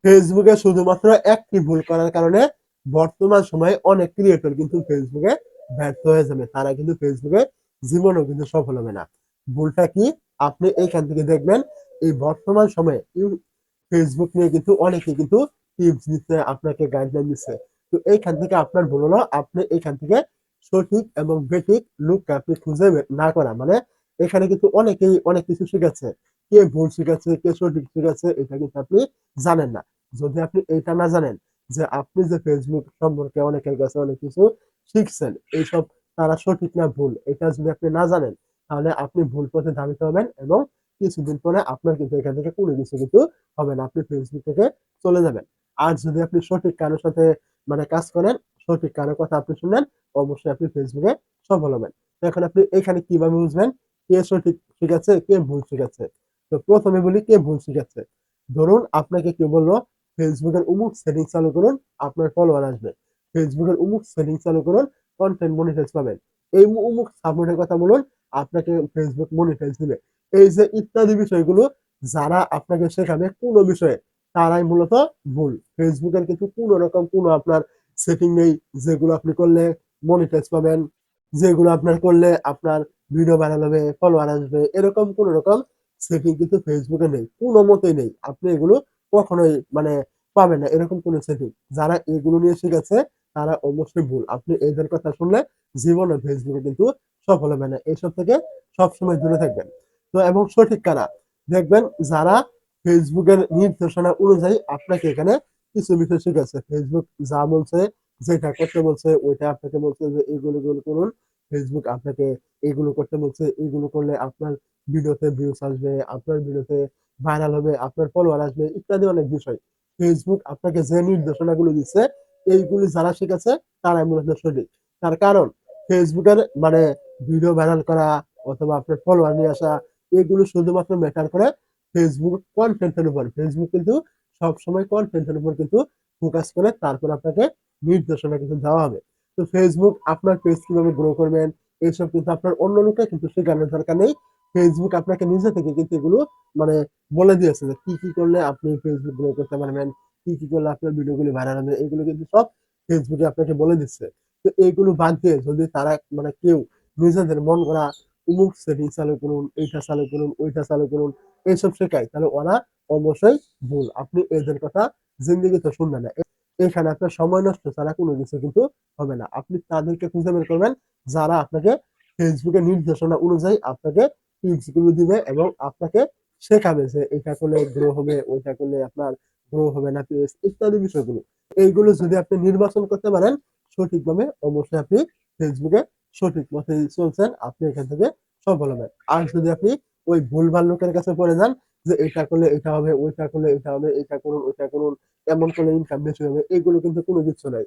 ফেসবুকে শুধুমাত্র একটি ভুল করার কারণে বর্তমান সময়ে অনেক ক্রিয়েটর কিন্তু ফেসবুকে ব্যর্থ হয়ে যাবে। তারা কিন্তু ফেসবুকে জীবনেও কিন্তু সফল হবে না। ভুলটা কি? আপনি এইখান থেকে দেখবেন এই বর্তমান সময়ে ফেসবুক নিয়ে কিন্তু অনেকে কিন্তু টিপস দিচ্ছে, আপনাকে গাইডলাইন দিচ্ছে। তো এইখান থেকে আপনার ভুল হলো আপনি এইখান থেকে সঠিক এবং বেঠিক লুকটা আপনি খুঁজে বের না করা। মানে এখানে কিন্তু অনেকেই অনেক কিছু শিখাচ্ছে। কে ভুল শিখাচ্ছে, কে সঠিক শিখাচ্ছে এটা কিন্তু আপনি জানেন না। যদি আপনি এইটা না জানেন যে আপনি যে ফেসবুক সম্পর্কে অনেকের কাছে অনেক কিছু শিখছেন, এইসব তারা সঠিক না ভুল, এটা যদি আপনি না জানেন তাহলে আপনি ভুল পথে ধাবিত হবেন এবং কিছুদিন পরে আপনার কিন্তু এখান থেকে কোনো কিছু কিন্তু হবে না। আপনি ফেসবুক থেকে চলে যাবেন। আর যদি আপনি সঠিক কারোর সাথে মানে কাজ করেন, সঠিক কারোর কথা আপনি শুনেন, অবশ্যই আপনি ফেসবুকে সফল হবেন। তো এখন আপনি এখানে কিভাবে বুঝবেন কে সঠিক শিখাচ্ছে, কে ভুল শিখাচ্ছে? তো প্রথমে বলি কে ভুল শিখাচ্ছে। ধরুন আপনাকে কেউ বলল ফেসবুকের অমুক সেটিং চালু করুন, আপনার ফলোয়ার আসবে। ফেসবুকের অমুক সেটিং চালু করুন, কনটেন্ট মনিটাইজ পাবেন। এই অমুক সাপোর্টের কথা বলুন, আপনাকে ফেসবুক মনিটাইজ দিবে। এই যে ইত্যাদি বিষয়গুলো যারা আপনাকে শেখাবে কোনো বিষয়ে, তারাই মূলত ভুল। ফেসবুকের কিন্তু কোনো রকম কোনো আপনার সেটিং নেই যেগুলো আপনি করলে মনিটাইজ পাবেন, যেগুলো আপনার করলে আপনার ভিডিও ভাইরাল হবে, ফলোয়ার আসবে। এরকম কোনো রকম সেটিং কিন্তু ফেসবুকে নেই। কোনো মতেই নেই। আপনি এগুলো কখনোই মানে পাবেন না এরকম কোনো সেটিং। যারা এগুলো নিয়ে শিখেছে তারা অবশ্যই ভুল। আপনি এদের কথা শুনলে জীবনে ফেসবুকে কিন্তু সফল হবেন না। এসব থেকে সবসময় দূরে থাকবেন। তো এবং সঠিক কারা? দেখবেন যারা ফেসবুকের নির্দেশনা অনুযায়ী আপনাকে এখানে কিছু বিষয় শিখাচ্ছে। ফেসবুক যা বলছে, যেটা করতে বলছে ওইটা আপনাকে বলছে যে এগুলো করুন। ফেসবুক আপনাকে এগুলো করতে বলছে, এগুলো করলে আপনার ভিডিওতে ভিউজ আসবে, আপনার ভিডিওতে ভাইরাল হবে, আপনার ফলোয়ার আসবে ইত্যাদি অনেক বিষয়। ফেসবুক আপনাকে যে নির্দেশনাগুলো দিচ্ছে এইগুলি যারা শিখেছে তারাই মূলত সঠিক। তার কারণ ফেসবুকের মানে ভিডিও ভাইরাল করা অথবা আপনার ফলোয়ার নিয়ে আসা এগুলো শুধুমাত্র ম্যাটার করে ফেসবুক কনটেন্টের উপর। ফেসবুক কিন্তু সবসময় কনটেন্টের উপর কিন্তু ফোকাস করে তারপর আপনাকে নির্দেশনা কিন্তু দেওয়া হবে। তো ফেসবুক আপনার পেজ কিভাবে গ্রো করবেন এইসব কিন্তু আপনার অন্য লোককে কিন্তু শেখানোর দরকার নেই। ফেসবুক আপনাকে নিজে থেকে কিন্তু এগুলো মানে বলে দিয়েছে যে কি করলে আপনি ফেসবুক গ্রো করতে পারবেন, কি করলে আপনার ভিডিওগুলি ভাইরাল হবে এগুলো কিন্তু সব ফেসবুকে আপনাকে বলে দিচ্ছে। তো এইগুলো বাদ দিয়ে যদি তারা মানে কেউ নিজেদের মন গড়া অমুক সেটিং চালু করুন, এইটা চালু করুন, ওইটা চালু করুন এইসব শেখায় তাহলে ওরা অবশ্যই ভুল। আপনি এদের কথা জিন্দেগিতে শুনবেন না। এখানে আপনার সময় নষ্ট ছাড়া কোনো কিছু কিন্তু হবে না। আপনি তাদেরকে খুঁজে বের করবেন যারা আপনাকে ফেসবুকের নির্দেশনা অনুযায়ী আপনাকে টিপস গুলো দিবে এবং আপনাকে শেখাবে যে এটা করলে গ্রো হবে, ওইটা করলে আপনার গ্রো হবে না পেজ ইত্যাদি বিষয়গুলো। এইগুলো যদি আপনি নির্বাচন করতে পারেন সঠিকভাবে অবশ্যই আপনি ফেসবুকে সঠিক পথে চলছেন, আপনি এখান থেকে সফল হবেন। আর যদি আপনি ওই ভুলভাল লোকের কাছে পড়ে যান যে এটা করলে এটা হবে, ওইটা করলে এটা হবে, এটা করুন, ওইটা করুন, এমন করলে ইনকাম বেশি হবে, এগুলো কিন্তু কোনো কিছু নাই।